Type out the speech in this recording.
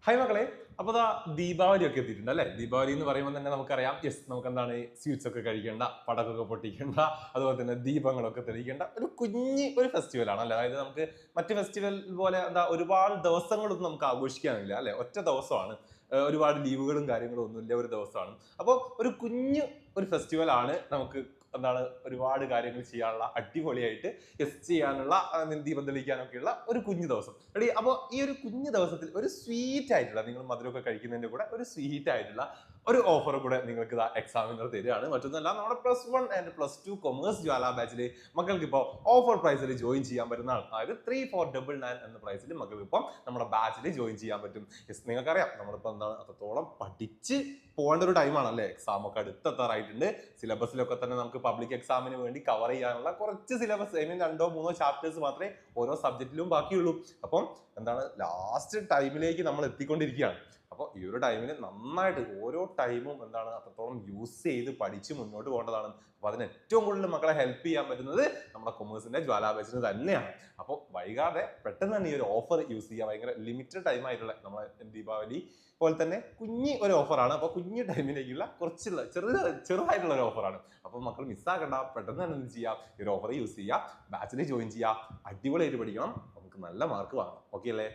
Hi മക്കളെ, അപ്പൊ ദാ ദീപാവലി ഒക്കെ എത്തിയിട്ടുണ്ട് അല്ലെ. ദീപാവലി എന്ന് പറയുമ്പോൾ തന്നെ നമുക്കറിയാം, യെസ്, നമുക്ക് എന്താണ് സ്വീറ്റ്സ് ഒക്കെ കഴിക്കേണ്ട, പടക്കൊക്കെ പൊട്ടിക്കേണ്ട, അതുപോലെ തന്നെ ദീപങ്ങളൊക്കെ തെളിയിക്കേണ്ട ഒരു ഫെസ്റ്റിവൽ ആണ് അല്ലെ. അതായത് നമുക്ക് മറ്റ് ഫെസ്റ്റിവൽ പോലെ എന്താ ഒരുപാട് ദിവസങ്ങളൊന്നും നമുക്ക് ആഘോഷിക്കാനില്ല അല്ലെ. ഒറ്റ ദിവസമാണ്, ഒരുപാട് ലീവുകളും കാര്യങ്ങളും ഒന്നുമില്ല, ഒരു ദിവസമാണ്. അപ്പോൾ ഒരു ഫെസ്റ്റിവൽ ആണ് നമുക്ക് എന്താണ് ഒരുപാട് കാര്യങ്ങൾ ചെയ്യാനുള്ള, അടിപൊളിയായിട്ട് യെസ് ചെയ്യാനുള്ള, ദീപം തെളിയിക്കാനൊക്കെയുള്ള ഒരു കുഞ്ഞു ദിവസം റെഡി. അപ്പോൾ ഈ ഒരു കുഞ്ഞു ദിവസത്തിൽ ഒരു സ്വീറ്റ് ആയിട്ടുള്ള, നിങ്ങൾ മധുരമൊക്കെ കഴിക്കുന്നതിന്റെ കൂടെ ഒരു സ്വീറ്റ് ആയിട്ടുള്ള ഒരു ഓഫർ കൂടെ നിങ്ങൾക്ക് എക്സാമിനർ തരികയാണ്. മറ്റൊന്നല്ല, നമ്മുടെ +1 ആൻഡ് +2 കൊമേഴ്സ് ജ്വാല ബാച്ചിൽ മക്കൾക്ക് ഇപ്പോൾ ഓഫർ പ്രൈസിൽ ജോയിൻ ചെയ്യാൻ പറ്റുന്നതാണ്. അതായത് 3499 എന്ന പ്രൈസിൽ മക്കൾക്ക് ഇപ്പം നമ്മുടെ ബാച്ചിൽ ജോയിൻ ചെയ്യാൻ പറ്റും. യെസ്, നിങ്ങൾക്കറിയാം നമ്മളിപ്പോൾ എന്താണ് അത്രത്തോളം പഠിച്ച് പോകേണ്ട ഒരു ടൈമാണ് അല്ലേ. എക്സാം ഒക്കെ അടുത്തെത്താറായിട്ടുണ്ട്. സിലബസിലൊക്കെ തന്നെ നമുക്ക് പബ്ലിക് എക്സാമിന് വേണ്ടി കവർ ചെയ്യാനുള്ള കുറച്ച് സിലബസ്, ഐ മീൻ 2-3 ചാപ്റ്റേഴ്സ് മാത്രമേ ഓരോ സബ്ജക്റ്റിലും ബാക്കിയുള്ളൂ. അപ്പം എന്താണ് ലാസ്റ്റ് ടൈമിലേക്ക് നമ്മൾ എത്തിക്കൊണ്ടിരിക്കുകയാണ്. അപ്പോൾ ഈ ഒരു ടൈമിന് നന്നായിട്ട് ഓരോ ടൈമും എന്താണ് അത്രത്തോളം യൂസ് ചെയ്ത് പഠിച്ച് മുന്നോട്ട് പോകേണ്ടതാണ്. അപ്പോൾ അതിന് ഏറ്റവും കൂടുതൽ മക്കളെ ഹെൽപ്പ് ചെയ്യാൻ പറ്റുന്നത് നമ്മുടെ കൊമേഴ്സിന്റെ ജ്വാല ബാച്ചിന് തന്നെയാണ്. അപ്പോൾ വൈകാതെ പെട്ടെന്ന് തന്നെ ഈ ഒരു ഓഫർ യൂസ് ചെയ്യുക. ഭയങ്കര ലിമിറ്റഡ് ടൈം ആയിട്ടുള്ള നമ്മളെ ദീപാവലി പോലെ തന്നെ ഒരു ഓഫറാണ്. അപ്പോൾ കുഞ്ഞു ടൈമിലേക്കുള്ള ചെറുതായിട്ടുള്ള ഒരു ഓഫറാണ്. അപ്പോൾ മക്കൾ മിസ്സാക്കണ്ട, പെട്ടെന്ന് തന്നെ എന്ത് ചെയ്യാം, ഈ ഒരു ഓഫർ യൂസ് ചെയ്യുക, ബാച്ചിൽ ജോയിൻ ചെയ്യുക, അടിപൊളിയായിട്ട് പഠിക്കണം, നമുക്ക് നല്ല മാർക്ക് വാങ്ങാം. ഓക്കെ അല്ലേ?